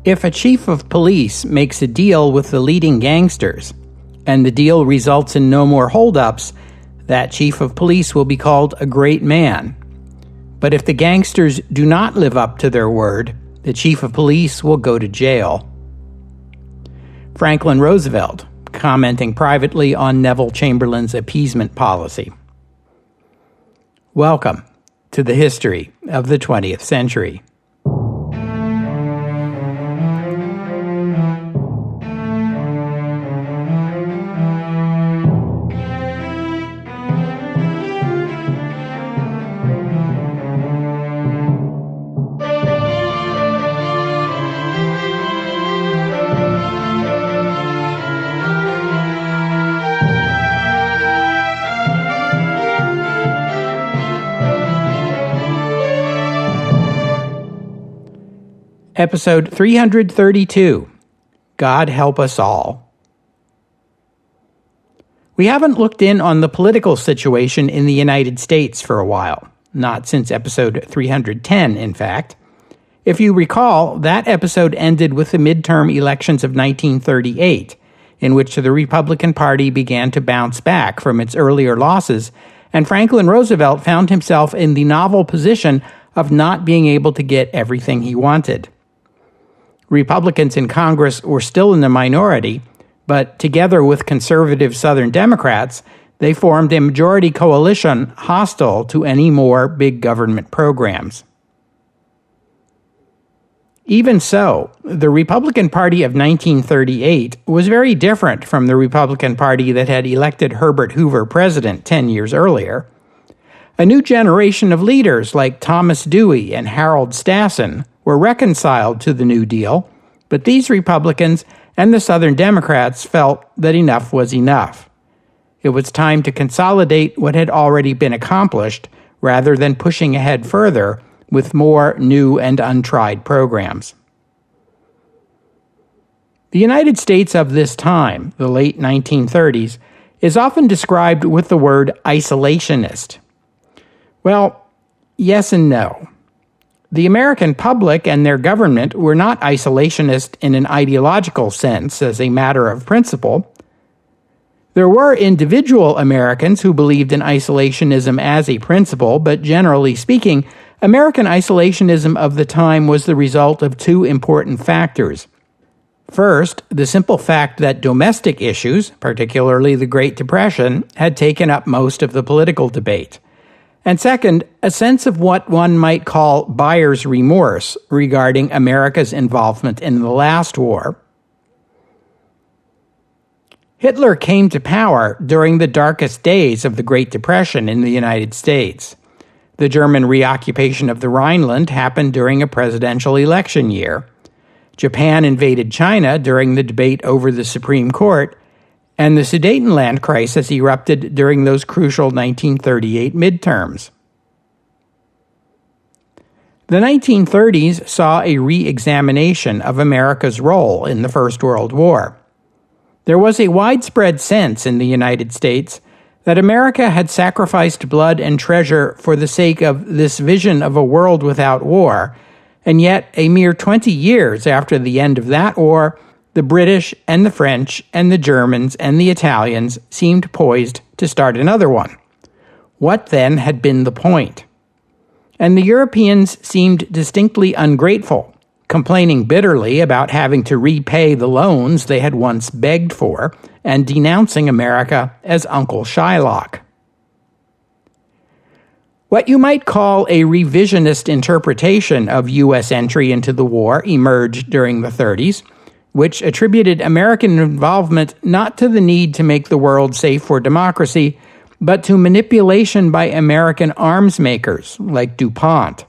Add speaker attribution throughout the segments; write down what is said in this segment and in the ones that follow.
Speaker 1: If a chief of police makes a deal with the leading gangsters, and the deal results in no more holdups, that chief of police will be called a great man. But if the gangsters do not live up to their word, the chief of police will go to jail. Franklin Roosevelt, commenting privately on Neville Chamberlain's appeasement policy. Welcome to the history of the 20th century. Episode 332, God Help Us All. We haven't looked in on the political situation in the United States for a while, not since episode 310, in fact. If you recall, that episode ended with the midterm elections of 1938, in which the Republican Party began to bounce back from its earlier losses, and Franklin Roosevelt found himself in the novel position of not being able to get everything he wanted. Republicans in Congress were still in the minority, but together with conservative Southern Democrats, they formed a majority coalition hostile to any more big government programs. Even so, the Republican Party of 1938 was very different from the Republican Party that had elected Herbert Hoover president 10 years earlier. A new generation of leaders like Thomas Dewey and Harold Stassen were reconciled to the New Deal, but these Republicans and the Southern Democrats felt that enough was enough. It was time to consolidate what had already been accomplished rather than pushing ahead further with more new and untried programs. The United States of this time, the late 1930s, is often described with the word isolationist. Well, yes and no. The American public and their government were not isolationist in an ideological sense as a matter of principle. There were individual Americans who believed in isolationism as a principle, but generally speaking, American isolationism of the time was the result of two important factors. First, the simple fact that domestic issues, particularly the Great Depression, had taken up most of the political debate. And second, a sense of what one might call buyer's remorse regarding America's involvement in the last war. Hitler came to power during the darkest days of the Great Depression in the United States. The German reoccupation of the Rhineland happened during a presidential election year. Japan invaded China during the debate over the Supreme Court, and the Sudetenland crisis erupted during those crucial 1938 midterms. The 1930s saw a re-examination of America's role in the First World War. There was a widespread sense in the United States that America had sacrificed blood and treasure for the sake of this vision of a world without war, and yet a mere 20 years after the end of that war, the British and the French and the Germans and the Italians seemed poised to start another one. What then had been the point? And the Europeans seemed distinctly ungrateful, complaining bitterly about having to repay the loans they had once begged for, and denouncing America as Uncle Shylock. What you might call a revisionist interpretation of U.S. entry into the war emerged during the 30s, which attributed American involvement not to the need to make the world safe for democracy, but to manipulation by American arms makers like DuPont,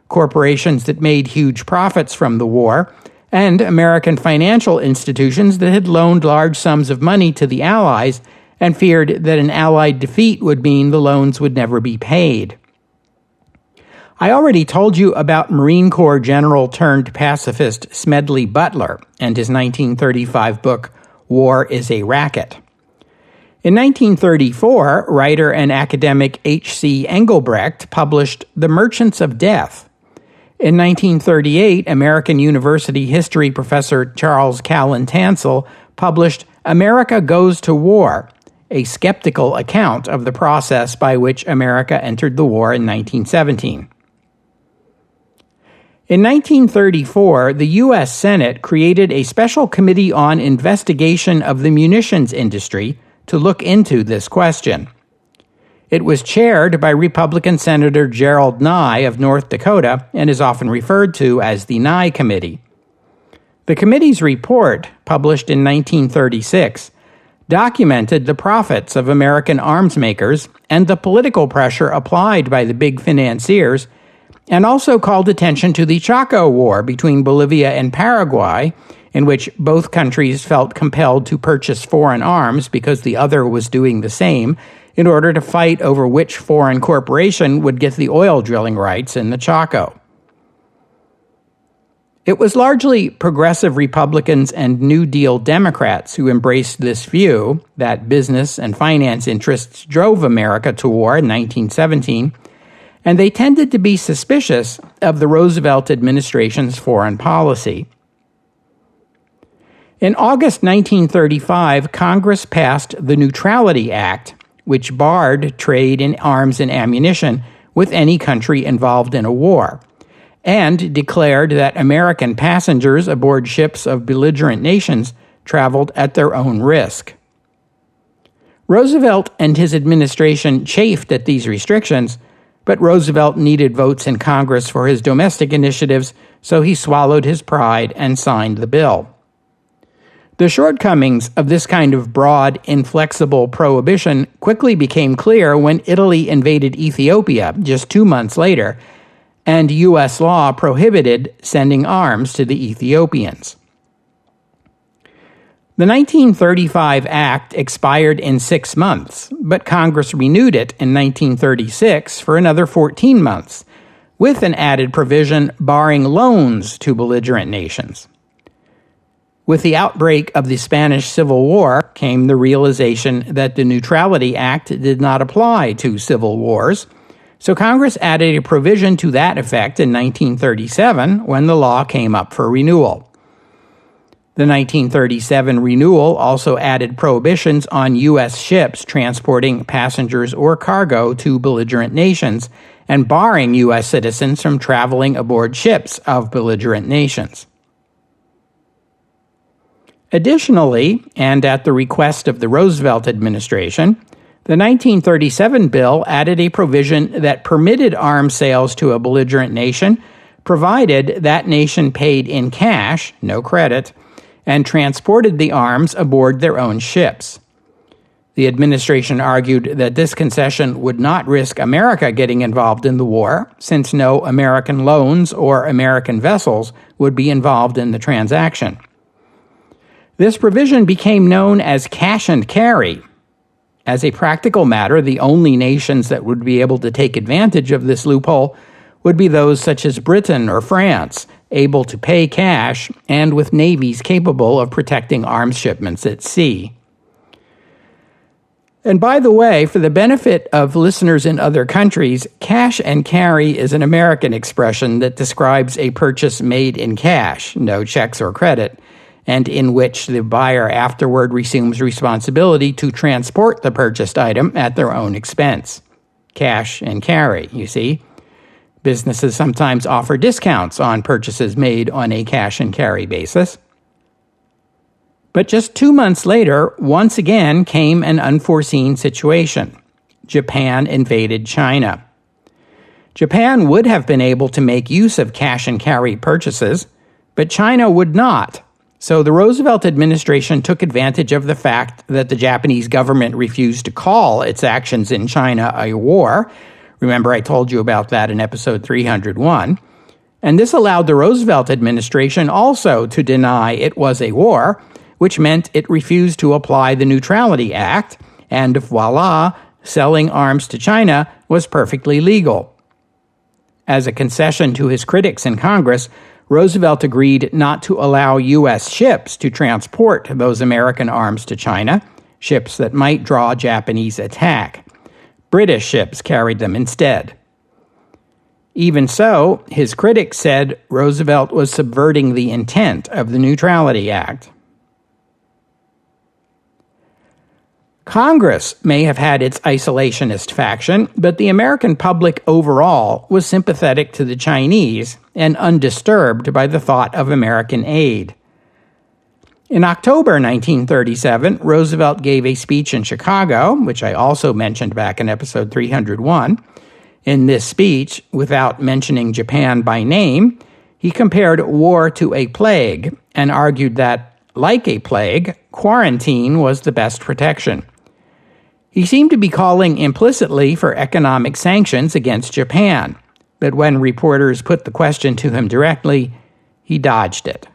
Speaker 1: corporations that made huge profits from the war, and American financial institutions that had loaned large sums of money to the Allies and feared that an Allied defeat would mean the loans would never be paid. I already told you about Marine Corps General turned pacifist Smedley Butler and his 1935 book, War is a Racket. In 1934, writer and academic H.C. Engelbrecht published The Merchants of Death. In 1938, American University history professor Charles Callan Tansel published America Goes to War, a skeptical account of the process by which America entered the war in 1917. In 1934, the U.S. Senate created a special committee on investigation of the munitions industry to look into this question. It was chaired by Republican Senator Gerald Nye of North Dakota and is often referred to as the Nye Committee. The committee's report, published in 1936, documented the profits of American arms makers and the political pressure applied by the big financiers, and also called attention to the Chaco War between Bolivia and Paraguay, in which both countries felt compelled to purchase foreign arms because the other was doing the same in order to fight over which foreign corporation would get the oil drilling rights in the Chaco. It was largely progressive Republicans and New Deal Democrats who embraced this view that business and finance interests drove America to war in 1917, and they tended to be suspicious of the Roosevelt administration's foreign policy. In August 1935, Congress passed the Neutrality Act, which barred trade in arms and ammunition with any country involved in a war, and declared that American passengers aboard ships of belligerent nations traveled at their own risk. Roosevelt and his administration chafed at these restrictions, but Roosevelt needed votes in Congress for his domestic initiatives, so he swallowed his pride and signed the bill. The shortcomings of this kind of broad, inflexible prohibition quickly became clear when Italy invaded Ethiopia just 2 months later, and U.S. law prohibited sending arms to the Ethiopians. The 1935 Act expired in 6 months, but Congress renewed it in 1936 for another 14 months, with an added provision barring loans to belligerent nations. With the outbreak of the Spanish Civil War came the realization that the Neutrality Act did not apply to civil wars, so Congress added a provision to that effect in 1937 when the law came up for renewal. The 1937 renewal also added prohibitions on U.S. ships transporting passengers or cargo to belligerent nations and barring U.S. citizens from traveling aboard ships of belligerent nations. Additionally, and at the request of the Roosevelt administration, the 1937 bill added a provision that permitted arms sales to a belligerent nation, provided that nation paid in cash, no credit, and transported the arms aboard their own ships. The administration argued that this concession would not risk America getting involved in the war, since no American loans or American vessels would be involved in the transaction. This provision became known as cash and carry. As a practical matter, the only nations that would be able to take advantage of this loophole would be those such as Britain or France, able to pay cash and with navies capable of protecting arms shipments at sea. And by the way, for the benefit of listeners in other countries, cash and carry is an American expression that describes a purchase made in cash, no checks or credit, and in which the buyer afterward assumes responsibility to transport the purchased item at their own expense. Cash and carry, you see. Businesses sometimes offer discounts on purchases made on a cash and carry basis. But just 2 months later, once again came an unforeseen situation. Japan invaded China. Japan would have been able to make use of cash and carry purchases, but China would not. So the Roosevelt administration took advantage of the fact that the Japanese government refused to call its actions in China a war. Remember, I told you about that in episode 301. And this allowed the Roosevelt administration also to deny it was a war, which meant it refused to apply the Neutrality Act, and voila, selling arms to China was perfectly legal. As a concession to his critics in Congress, Roosevelt agreed not to allow U.S. ships to transport those American arms to China, ships that might draw Japanese attack. British ships carried them instead. Even so, his critics said Roosevelt was subverting the intent of the Neutrality Act. Congress may have had its isolationist faction, but the American public overall was sympathetic to the Chinese and undisturbed by the thought of American aid. In October 1937, Roosevelt gave a speech in Chicago, which I also mentioned back in episode 301. In this speech, without mentioning Japan by name, he compared war to a plague and argued that, like a plague, quarantine was the best protection. He seemed to be calling implicitly for economic sanctions against Japan, but when reporters put the question to him directly, he dodged it.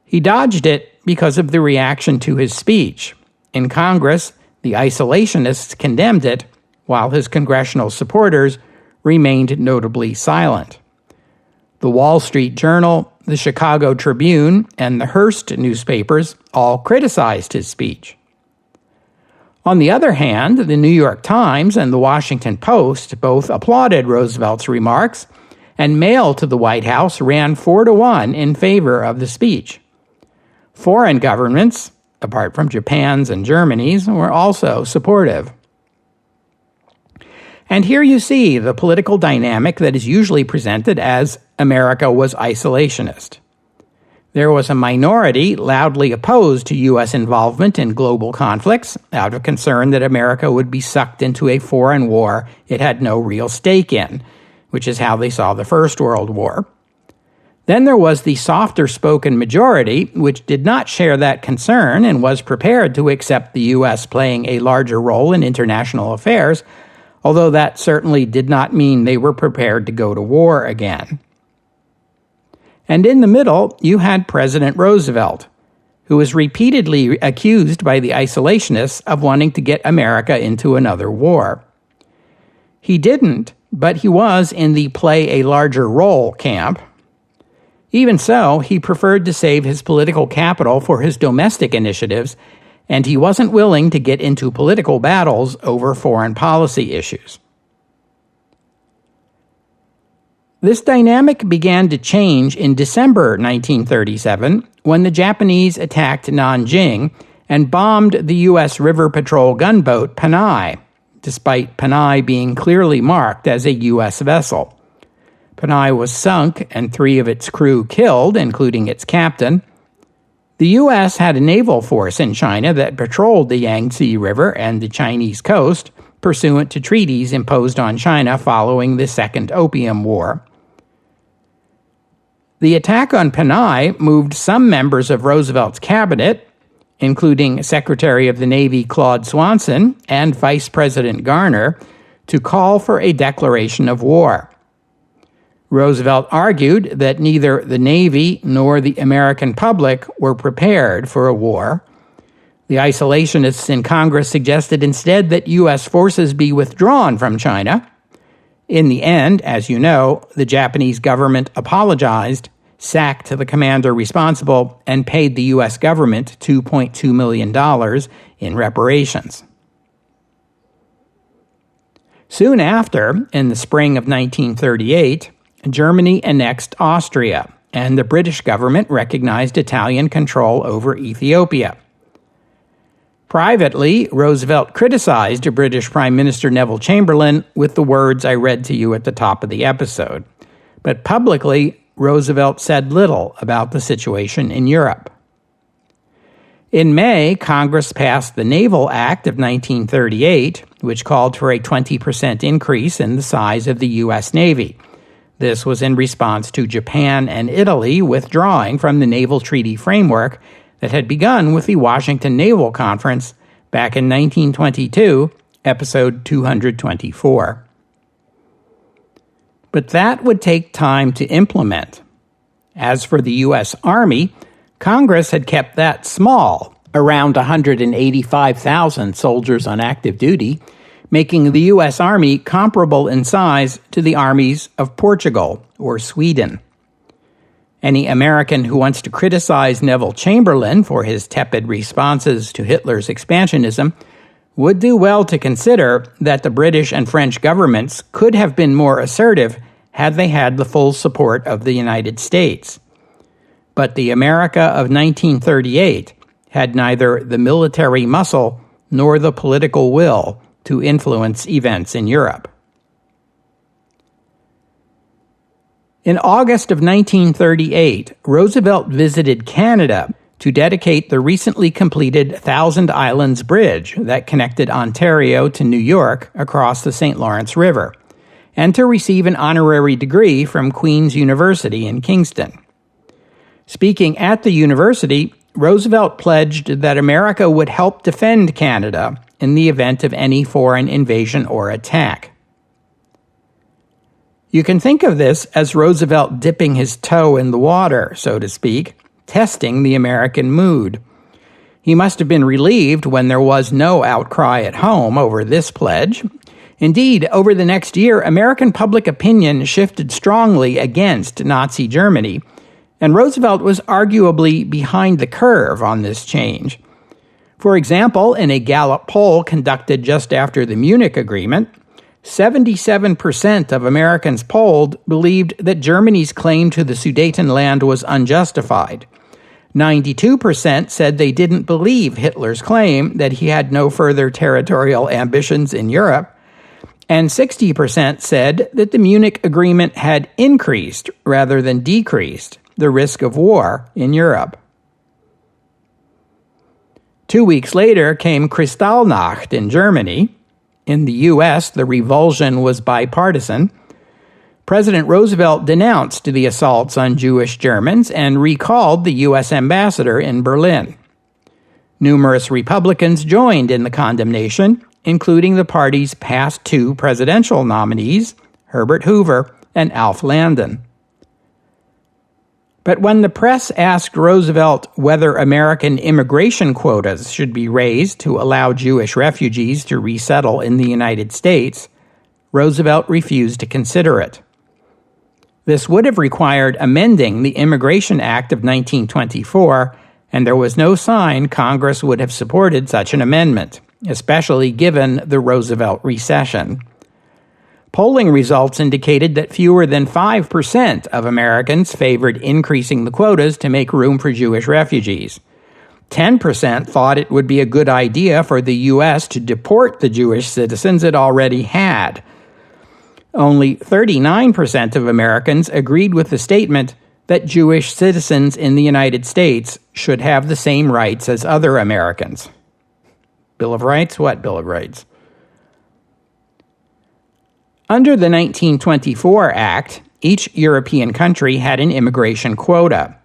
Speaker 1: He dodged it because of the reaction to his speech. In Congress, the isolationists condemned it, while his congressional supporters remained notably silent. The Wall Street Journal, the Chicago Tribune, and the Hearst newspapers all criticized his speech. On the other hand, the New York Times and the Washington Post both applauded Roosevelt's remarks, and mail to the White House ran 4-1 in favor of the speech. Foreign governments, apart from Japan's and Germany's, were also supportive. And here you see the political dynamic that is usually presented as America was isolationist. There was a minority loudly opposed to U.S. involvement in global conflicts out of concern that America would be sucked into a foreign war it had no real stake in, which is how they saw the First World War. Then there was the softer-spoken majority, which did not share that concern and was prepared to accept the U.S. playing a larger role in international affairs, although that certainly did not mean they were prepared to go to war again. And in the middle, you had President Roosevelt, who was repeatedly accused by the isolationists of wanting to get America into another war. He didn't, but he was in the play a larger role camp. Even so, he preferred to save his political capital for his domestic initiatives, and he wasn't willing to get into political battles over foreign policy issues. This dynamic began to change in December 1937 when the Japanese attacked Nanjing and bombed the U.S. River Patrol gunboat Panay, despite Panay being clearly marked as a U.S. vessel. Panay was sunk and 3 of its crew killed, including its captain. The U.S. had a naval force in China that patrolled the Yangtze River and the Chinese coast, pursuant to treaties imposed on China following the Second Opium War. The attack on Panay moved some members of Roosevelt's cabinet, including Secretary of the Navy Claude Swanson and Vice President Garner, to call for a declaration of war. Roosevelt argued that neither the Navy nor the American public were prepared for a war. The isolationists in Congress suggested instead that U.S. forces be withdrawn from China. In the end, as you know, the Japanese government apologized, sacked the commander responsible, and paid the U.S. government $2.2 million in reparations. Soon after, in the spring of 1938, Germany annexed Austria, and the British government recognized Italian control over Ethiopia. Privately, Roosevelt criticized British Prime Minister Neville Chamberlain with the words I read to you at the top of the episode. But publicly, Roosevelt said little about the situation in Europe. In May, Congress passed the Naval Act of 1938, which called for a 20% increase in the size of the U.S. Navy. This was in response to Japan and Italy withdrawing from the naval treaty framework that had begun with the Washington Naval Conference back in 1922, episode 224. But that would take time to implement. As for the U.S. Army, Congress had kept that small, around 185,000 soldiers on active duty, making the U.S. Army comparable in size to the armies of Portugal or Sweden. Any American who wants to criticize Neville Chamberlain for his tepid responses to Hitler's expansionism would do well to consider that the British and French governments could have been more assertive had they had the full support of the United States. But the America of 1938 had neither the military muscle nor the political will to influence events in Europe. In August of 1938, Roosevelt visited Canada to dedicate the recently completed Thousand Islands Bridge that connected Ontario to New York across the St. Lawrence River, and to receive an honorary degree from Queen's University in Kingston. Speaking at the university, Roosevelt pledged that America would help defend Canada in the event of any foreign invasion or attack. You can think of this as Roosevelt dipping his toe in the water, so to speak, testing the American mood. He must have been relieved when there was no outcry at home over this pledge. Indeed, over the next year, American public opinion shifted strongly against Nazi Germany, and Roosevelt was arguably behind the curve on this change. For example, in a Gallup poll conducted just after the Munich Agreement, 77% of Americans polled believed that Germany's claim to the Sudetenland was unjustified. 92% said they didn't believe Hitler's claim that he had no further territorial ambitions in Europe, and 60% said that the Munich Agreement had increased rather than decreased the risk of war in Europe. 2 weeks later came Kristallnacht in Germany. In the U.S., the revulsion was bipartisan. President Roosevelt denounced the assaults on Jewish Germans and recalled the U.S. ambassador in Berlin. Numerous Republicans joined in the condemnation, including the party's past two presidential nominees, Herbert Hoover and Alf Landon. But when the press asked Roosevelt whether American immigration quotas should be raised to allow Jewish refugees to resettle in the United States, Roosevelt refused to consider it. This would have required amending the Immigration Act of 1924, and there was no sign Congress would have supported such an amendment, especially given the Roosevelt recession. Polling results indicated that fewer than 5% of Americans favored increasing the quotas to make room for Jewish refugees. 10% thought it would be a good idea for the U.S. to deport the Jewish citizens it already had. Only 39% of Americans agreed with the statement that Jewish citizens in the United States should have the same rights as other Americans. Bill of Rights? What Bill of Rights? Under the 1924 Act, each European country had an immigration quota.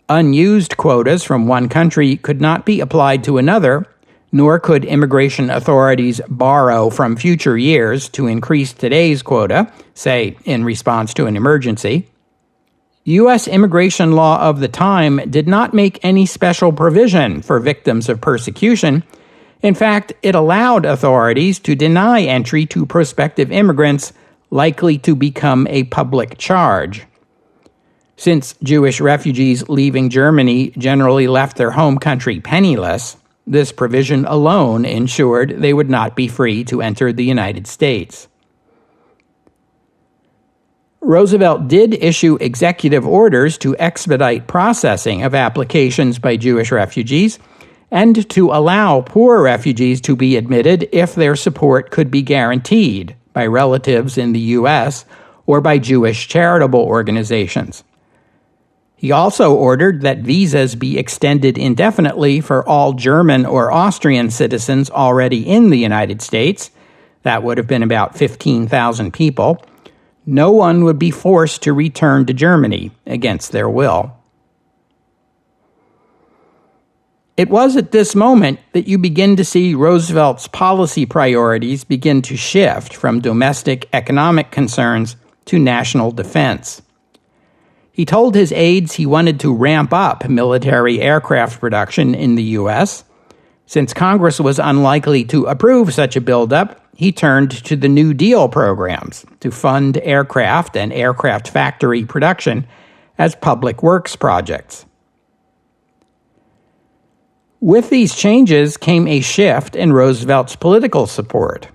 Speaker 1: Unused quotas from one country could not be applied to another, nor could immigration authorities borrow from future years to increase today's quota, say in response to an emergency. U.S. immigration law of the time did not make any special provision for victims of persecution. In fact, it allowed authorities to deny entry to prospective immigrants likely to become a public charge. Since Jewish refugees leaving Germany generally left their home country penniless, this provision alone ensured they would not be free to enter the United States. Roosevelt did issue executive orders to expedite processing of applications by Jewish refugees and to allow poor refugees to be admitted if their support could be guaranteed by relatives in the U.S. or by Jewish charitable organizations. He also ordered that visas be extended indefinitely for all German or Austrian citizens already in the United States. That would have been about 15,000 people. No one would be forced to return to Germany against their will. It was at this moment that you begin to see Roosevelt's policy priorities begin to shift from domestic economic concerns to national defense. He told his aides he wanted to ramp up military aircraft production in the U.S. Since Congress was unlikely to approve such a buildup, he turned to the New Deal programs to fund aircraft and aircraft factory production as public works projects. With these changes came a shift in Roosevelt's political support.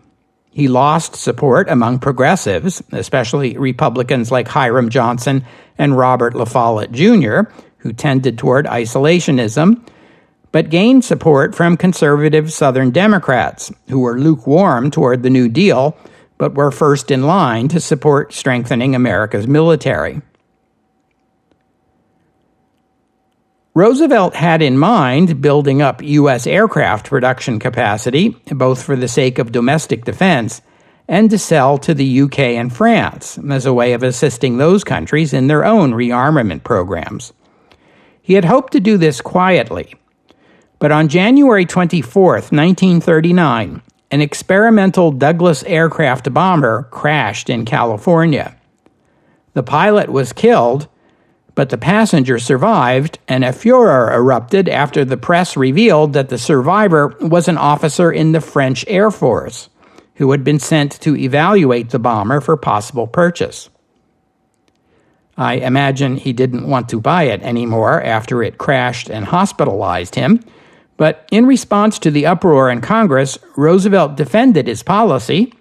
Speaker 1: He lost support among progressives, especially Republicans like Hiram Johnson and Robert La Follette Jr., who tended toward isolationism, but gained support from conservative Southern Democrats, who were lukewarm toward the New Deal, but were first in line to support strengthening America's military. Roosevelt had in mind building up U.S. aircraft production capacity, both for the sake of domestic defense and to sell to the UK and France as a way of assisting those countries in their own rearmament programs. He had hoped to do this quietly, but on January 24, 1939, an experimental Douglas aircraft bomber crashed in California. The pilot was killed, but the passenger survived, and a furor erupted after the press revealed that the survivor was an officer in the French Air Force, who had been sent to evaluate the bomber for possible purchase. I imagine he didn't want to buy it anymore after it crashed and hospitalized him, but in response to the uproar in Congress, Roosevelt defended his policy.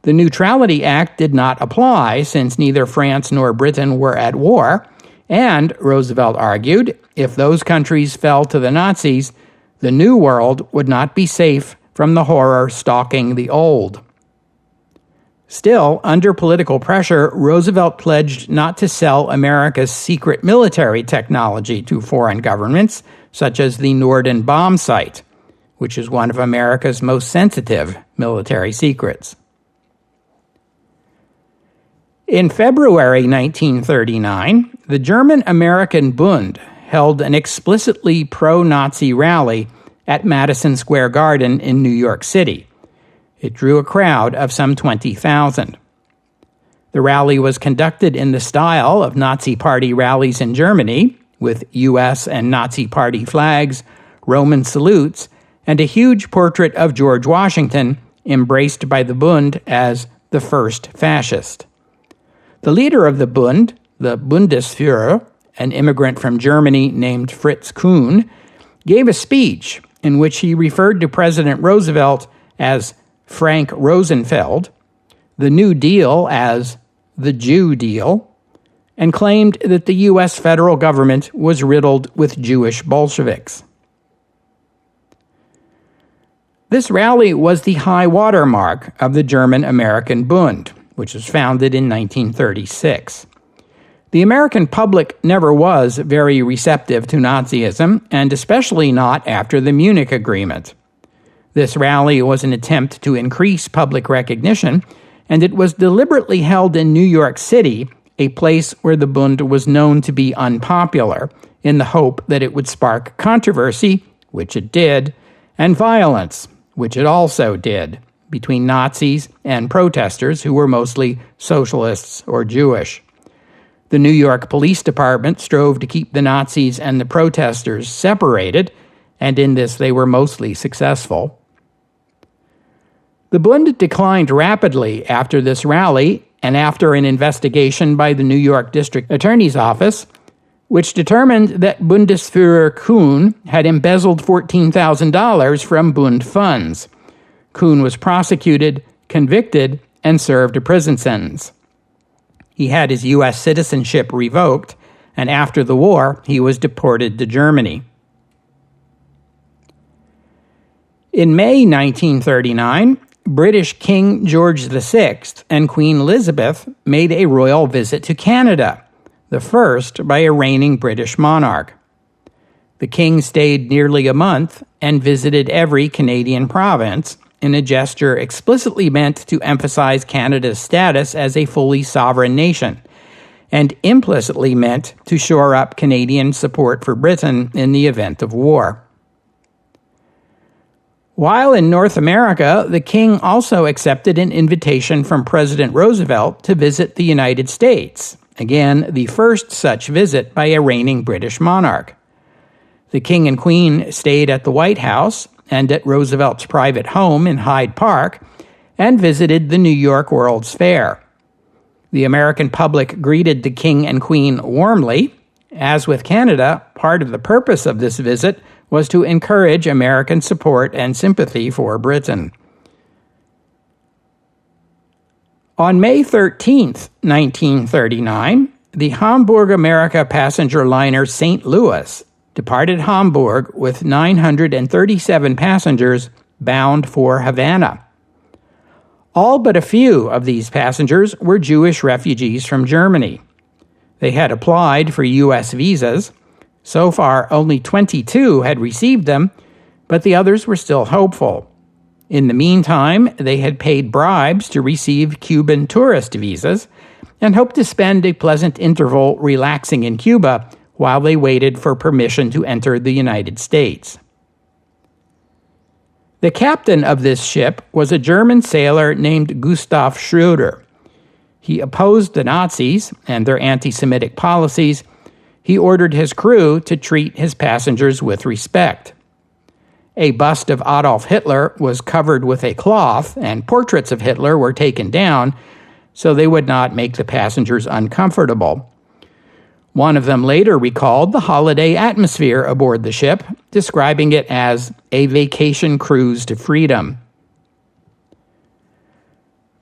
Speaker 1: The Neutrality Act did not apply since neither France nor Britain were at war, and, Roosevelt argued, if those countries fell to the Nazis, the New World would not be safe from the horror stalking the Old. Still, under political pressure, Roosevelt pledged not to sell America's secret military technology to foreign governments, such as the Norden bomb site, which is one of America's most sensitive military secrets. In February 1939, the German-American Bund held an explicitly pro-Nazi rally at Madison Square Garden in New York City. It drew a crowd of some 20,000. The rally was conducted in the style of Nazi Party rallies in Germany, with U.S. and Nazi Party flags, Roman salutes, and a huge portrait of George Washington, embraced by the Bund as the first fascist. The leader of the Bund, the Bundesführer, an immigrant from Germany named Fritz Kuhn, gave a speech in which he referred to President Roosevelt as Frank Rosenfeld, the New Deal as the Jew Deal, and claimed that the U.S. federal government was riddled with Jewish Bolsheviks. This rally was the high water mark of the German-American Bund, which was founded in 1936. The American public never was very receptive to Nazism, and especially not after the Munich Agreement. This rally was an attempt to increase public recognition, and it was deliberately held in New York City, a place where the Bund was known to be unpopular, in the hope that it would spark controversy, which it did, and violence, which it also did, between Nazis and protesters who were mostly socialists or Jewish. The New York Police Department strove to keep the Nazis and the protesters separated, and in this they were mostly successful. The Bund declined rapidly after this rally and after an investigation by the New York District Attorney's Office, which determined that Bundesführer Kuhn had embezzled $14,000 from Bund funds. Kuhn was prosecuted, convicted, and served a prison sentence. He had his U.S. citizenship revoked, and after the war, he was deported to Germany. In May 1939, British King George VI and Queen Elizabeth made a royal visit to Canada, the first by a reigning British monarch. The king stayed nearly a month and visited every Canadian province, in a gesture explicitly meant to emphasize Canada's status as a fully sovereign nation, and implicitly meant to shore up Canadian support for Britain in the event of war. While in North America, the king also accepted an invitation from President Roosevelt to visit the United States, again, the first such visit by a reigning British monarch. The king and queen stayed at the White House and at Roosevelt's private home in Hyde Park, and visited the New York World's Fair. The American public greeted the king and queen warmly. As with Canada, part of the purpose of this visit was to encourage American support and sympathy for Britain. On May 13, 1939, the Hamburg America passenger liner St. Louis departed Hamburg with 937 passengers bound for Havana. All but a few of these passengers were Jewish refugees from Germany. They had applied for U.S. visas. So far, only 22 had received them, but the others were still hopeful. In the meantime, they had paid bribes to receive Cuban tourist visas and hoped to spend a pleasant interval relaxing in Cuba while they waited for permission to enter the United States. The captain of this ship was a German sailor named Gustav Schröder. He opposed the Nazis and their anti-Semitic policies. He ordered his crew to treat his passengers with respect. A bust of Adolf Hitler was covered with a cloth, and portraits of Hitler were taken down so they would not make the passengers uncomfortable. One of them later recalled the holiday atmosphere aboard the ship, describing it as a vacation cruise to freedom.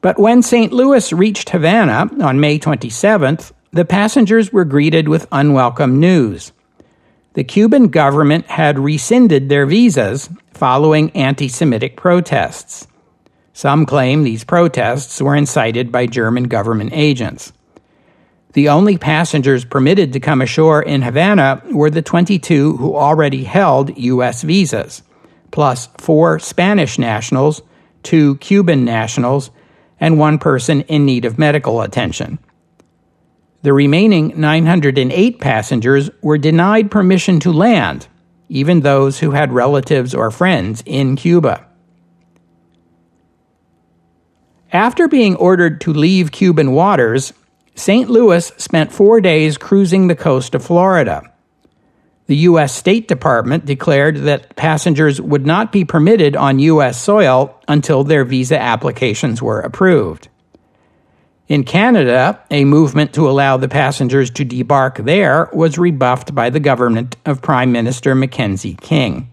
Speaker 1: But when St. Louis reached Havana on May 27th, the passengers were greeted with unwelcome news. The Cuban government had rescinded their visas following anti-Semitic protests. Some claim these protests were incited by German government agents. The only passengers permitted to come ashore in Havana were the 22 who already held U.S. visas, plus 4 Spanish nationals, 2 Cuban nationals, and 1 person in need of medical attention. The remaining 908 passengers were denied permission to land, even those who had relatives or friends in Cuba. After being ordered to leave Cuban waters, St. Louis spent 4 days cruising the coast of Florida. The U.S. State Department declared that passengers would not be permitted on U.S. soil until their visa applications were approved. In Canada, a movement to allow the passengers to debark there was rebuffed by the government of Prime Minister Mackenzie King.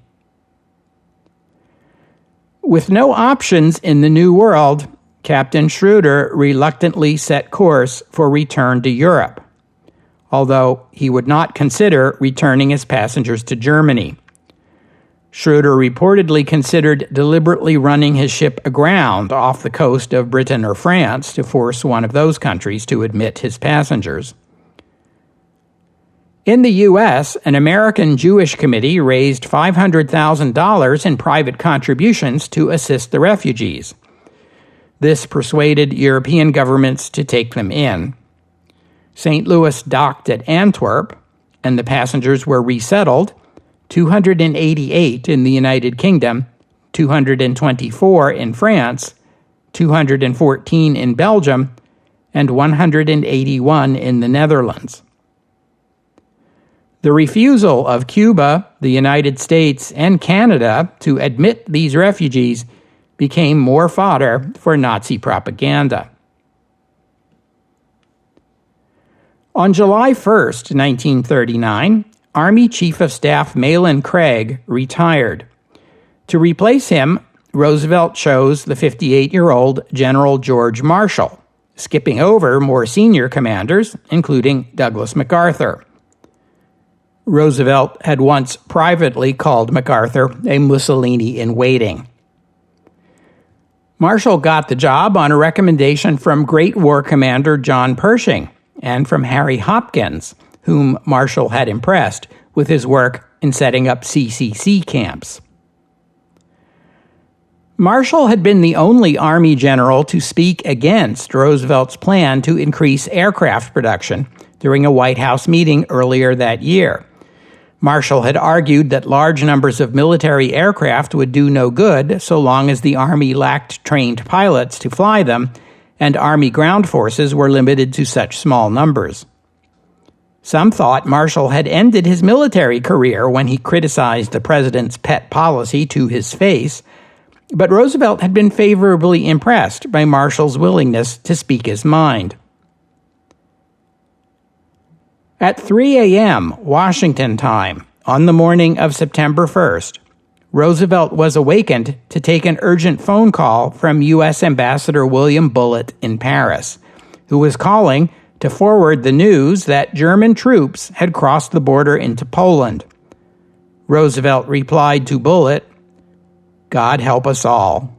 Speaker 1: With no options in the New World, Captain Schröder reluctantly set course for return to Europe, although he would not consider returning his passengers to Germany. Schröder reportedly considered deliberately running his ship aground off the coast of Britain or France to force one of those countries to admit his passengers. In the U.S., an American Jewish committee raised $500,000 in private contributions to assist the refugees. This persuaded European governments to take them in. St. Louis docked at Antwerp, and the passengers were resettled, 288 in the United Kingdom, 224 in France, 214 in Belgium, and 181 in the Netherlands. The refusal of Cuba, the United States, and Canada to admit these refugees became more fodder for Nazi propaganda. On July 1st, 1939, Army Chief of Staff Malin Craig retired. To replace him, Roosevelt chose the 58-year-old General George Marshall, skipping over more senior commanders, including Douglas MacArthur. Roosevelt had once privately called MacArthur a Mussolini in waiting. Marshall got the job on a recommendation from Great War Commander John Pershing and from Harry Hopkins, whom Marshall had impressed with his work in setting up CCC camps. Marshall had been the only Army general to speak against Roosevelt's plan to increase aircraft production during a White House meeting earlier that year. Marshall had argued that large numbers of military aircraft would do no good so long as the Army lacked trained pilots to fly them, and Army ground forces were limited to such small numbers. Some thought Marshall had ended his military career when he criticized the president's pet policy to his face, but Roosevelt had been favorably impressed by Marshall's willingness to speak his mind. At 3 a.m. Washington time on the morning of September 1st, Roosevelt was awakened to take an urgent phone call from U.S. Ambassador William Bullitt in Paris, who was calling to forward the news that German troops had crossed the border into Poland. Roosevelt replied to Bullitt, "God help us all."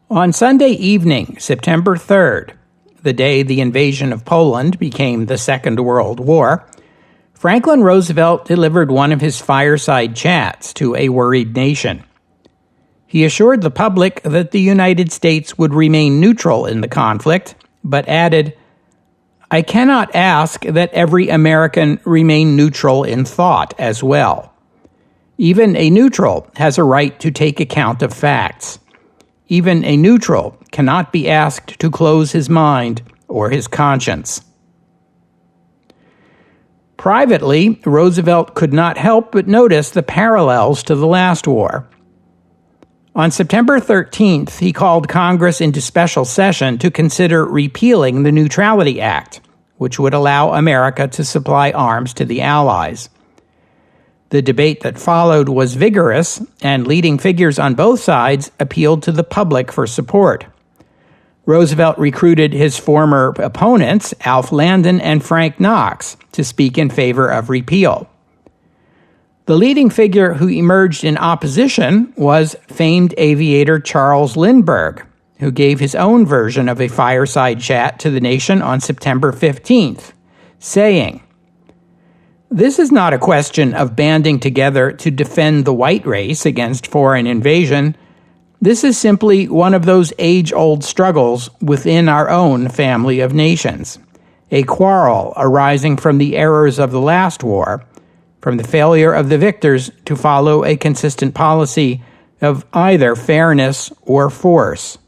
Speaker 1: On Sunday evening, September 3rd, the day the invasion of Poland became the Second World War, Franklin Roosevelt delivered one of his fireside chats to a worried nation. He assured the public that the United States would remain neutral in the conflict, but added, "I cannot ask that every American remain neutral in thought as well. Even a neutral has a right to take account of facts. Even a neutral cannot be asked to close his mind or his conscience." Privately, Roosevelt could not help but notice the parallels to the last war. On September 13th, he called Congress into special session to consider repealing the Neutrality Act, which would allow America to supply arms to the Allies. The debate that followed was vigorous, and leading figures on both sides appealed to the public for support. Roosevelt recruited his former opponents, Alf Landon and Frank Knox, to speak in favor of repeal. The leading figure who emerged in opposition was famed aviator Charles Lindbergh, who gave his own version of a fireside chat to the nation on September 15th, saying, "This is not a question of banding together to defend the white race against foreign invasion. This is simply one of those age-old struggles within our own family of nations, a quarrel arising from the errors of the last war, from the failure of the victors to follow a consistent policy of either fairness or force."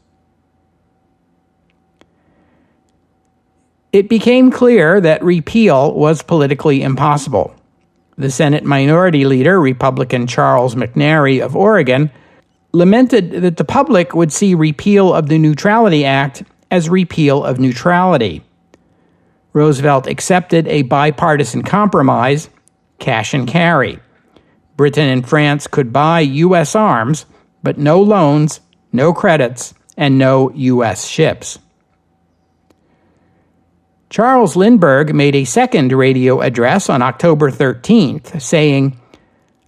Speaker 1: It became clear that repeal was politically impossible. The Senate Minority Leader, Republican Charles McNary of Oregon, lamented that the public would see repeal of the Neutrality Act as repeal of neutrality. Roosevelt accepted a bipartisan compromise, cash and carry. Britain and France could buy U.S. arms, but no loans, no credits, and no U.S. ships. Charles Lindbergh made a second radio address on October 13th, saying,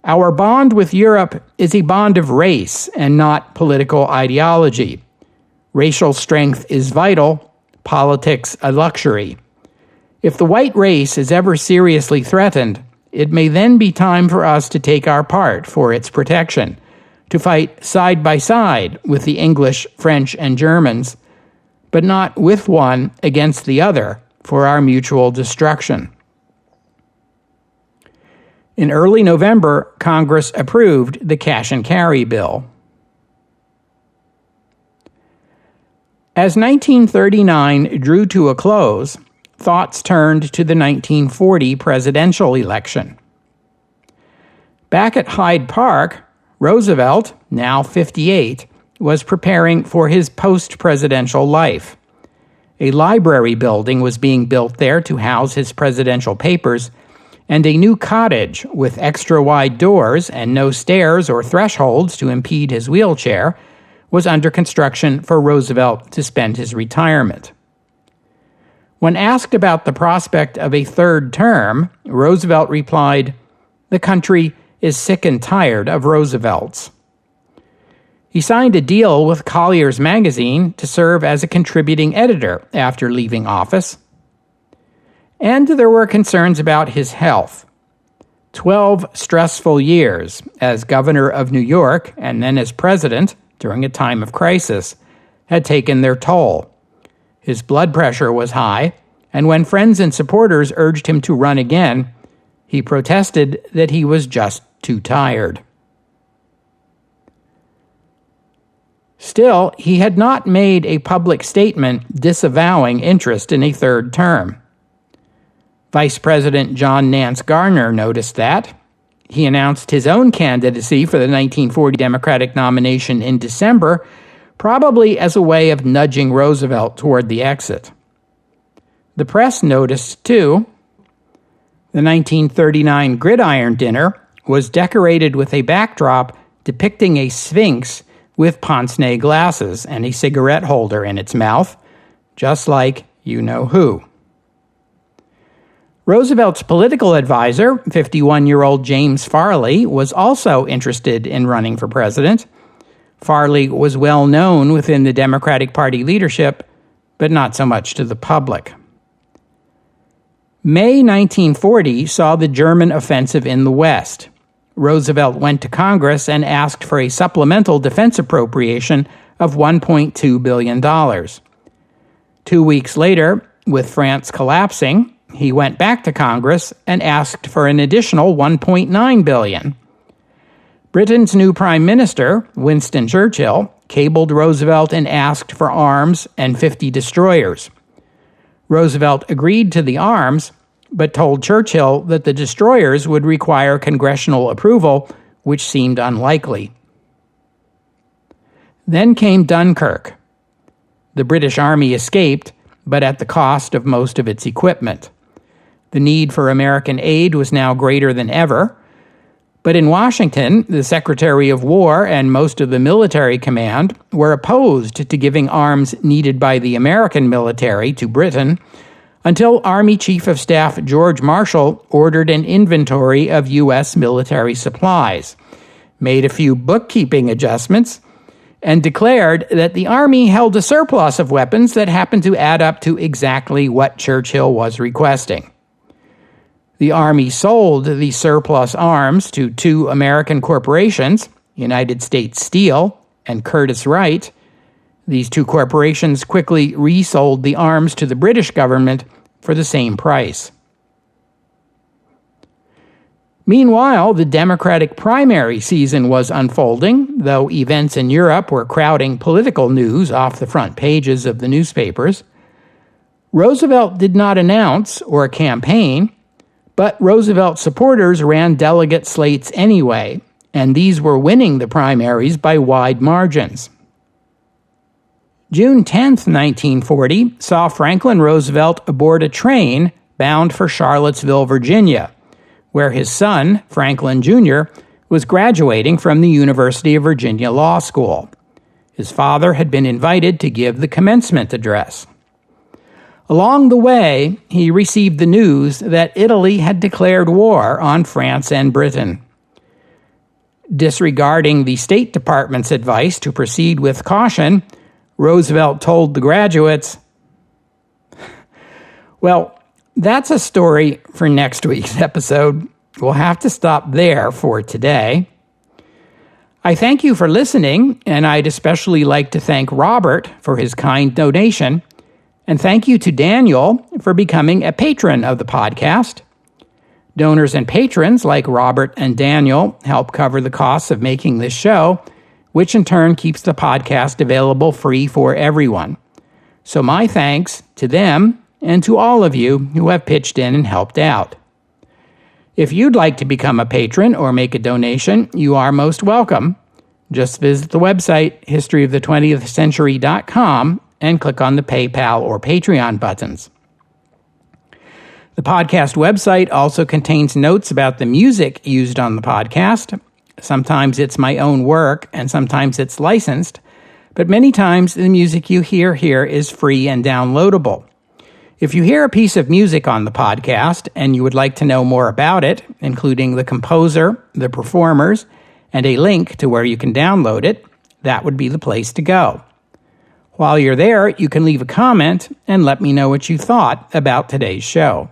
Speaker 1: "Our bond with Europe is a bond of race and not political ideology. Racial strength is vital, politics a luxury. If the white race is ever seriously threatened, it may then be time for us to take our part for its protection, to fight side by side with the English, French, and Germans, but not with one against the other, for our mutual destruction." In early November, Congress approved the cash and carry bill. As 1939 drew to a close, thoughts turned to the 1940 presidential election. Back at Hyde Park, Roosevelt, now 58, was preparing for his post-presidential life. A library building was being built there to house his presidential papers, and a new cottage with extra-wide doors and no stairs or thresholds to impede his wheelchair was under construction for Roosevelt to spend his retirement. When asked about the prospect of a third term, Roosevelt replied, "The country is sick and tired of Roosevelts." He signed a deal with Collier's magazine to serve as a contributing editor after leaving office. And there were concerns about his health. 12 stressful years as governor of New York and then as president during a time of crisis had taken their toll. His blood pressure was high, and when friends and supporters urged him to run again, he protested that he was just too tired. Still, he had not made a public statement disavowing interest in a third term. Vice President John Nance Garner noticed that. He announced his own candidacy for the 1940 Democratic nomination in December, probably as a way of nudging Roosevelt toward the exit. The press noticed, too. The 1939 Gridiron Dinner was decorated with a backdrop depicting a sphinx with pince-nez glasses and a cigarette holder in its mouth, just like you-know-who. Roosevelt's political advisor, 51-year-old James Farley, was also interested in running for president. Farley was well known within the Democratic Party leadership, but not so much to the public. May 1940 saw the German offensive in the West. Roosevelt went to Congress and asked for a supplemental defense appropriation of $1.2 billion. 2 weeks later, with France collapsing, he went back to Congress and asked for an additional $1.9 billion. Britain's new Prime Minister, Winston Churchill, cabled Roosevelt and asked for arms and 50 destroyers. Roosevelt agreed to the arms, but told Churchill that the destroyers would require congressional approval, which seemed unlikely. Then came Dunkirk. The British Army escaped, but at the cost of most of its equipment. The need for American aid was now greater than ever, but in Washington, the Secretary of War and most of the military command were opposed to giving arms needed by the American military to Britain, until Army Chief of Staff George Marshall ordered an inventory of U.S. military supplies, made a few bookkeeping adjustments, and declared that the Army held a surplus of weapons that happened to add up to exactly what Churchill was requesting. The Army sold the surplus arms to two American corporations, United States Steel and Curtiss-Wright. These two corporations quickly resold the arms to the British government for the same price. Meanwhile, the Democratic primary season was unfolding, though events in Europe were crowding political news off the front pages of the newspapers. Roosevelt did not announce or campaign, but Roosevelt supporters ran delegate slates anyway, and these were winning the primaries by wide margins. June 10, 1940, saw Franklin Roosevelt aboard a train bound for Charlottesville, Virginia, where his son, Franklin Jr., was graduating from the University of Virginia Law School. His father had been invited to give the commencement address. Along the way, he received the news that Italy had declared war on France and Britain. Disregarding the State Department's advice to proceed with caution, Roosevelt told the graduates, well, that's a story for next week's episode. We'll have to stop there for today. I thank you for listening, and I'd especially like to thank Robert for his kind donation, and thank you to Daniel for becoming a patron of the podcast. Donors and patrons like Robert and Daniel help cover the costs of making this show, which in turn keeps the podcast available free for everyone. So my thanks to them and to all of you who have pitched in and helped out. If you'd like to become a patron or make a donation, you are most welcome. Just visit the website historyofthe20thcentury.com and click on the PayPal or Patreon buttons. The podcast website also contains notes about the music used on the podcast. Sometimes it's my own work, and sometimes it's licensed, but many times the music you hear here is free and downloadable. If you hear a piece of music on the podcast and you would like to know more about it, including the composer, the performers, and a link to where you can download it, that would be the place to go. While you're there, you can leave a comment and let me know what you thought about today's show.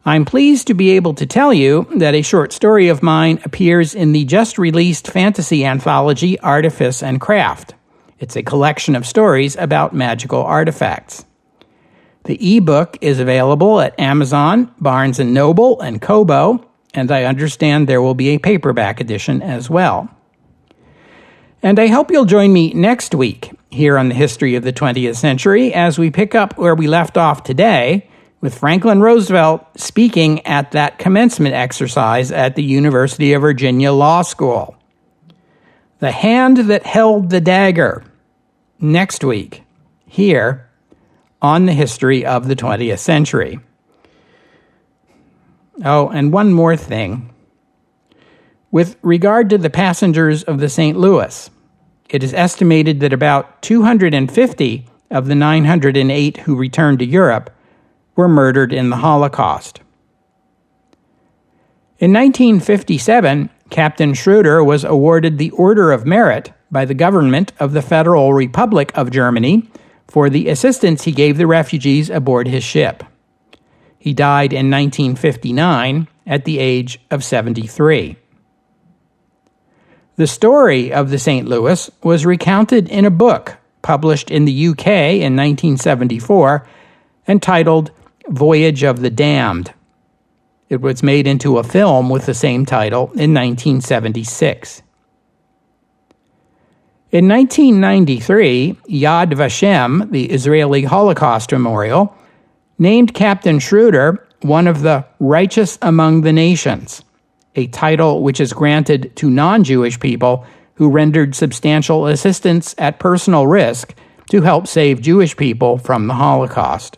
Speaker 1: I'm pleased to be able to tell you that a short story of mine appears in the just-released fantasy anthology Artifice and Craft. It's a collection of stories about magical artifacts. The ebook is available at Amazon, Barnes & Noble, and Kobo, and I understand there will be a paperback edition as well. And I hope you'll join me next week here on the History of the 20th Century as we pick up where we left off today with Franklin Roosevelt speaking at that commencement exercise at the University of Virginia Law School. The hand that held the dagger. Next week, here on the History of the 20th Century. Oh, and one more thing. With regard to the passengers of the St. Louis, it is estimated that about 250 of the 908 who returned to Europe were murdered in the Holocaust. In 1957, Captain Schroeder was awarded the Order of Merit by the government of the Federal Republic of Germany for the assistance he gave the refugees aboard his ship. He died in 1959 at the age of 73. The story of the St. Louis was recounted in a book published in the UK in 1974 entitled Voyage of the Damned. It was made into a film with the same title in 1976. In 1993, Yad Vashem, the Israeli Holocaust Memorial, named Captain Schroeder one of the righteous among the nations, a title which is granted to non-Jewish people who rendered substantial assistance at personal risk to help save Jewish people from the Holocaust.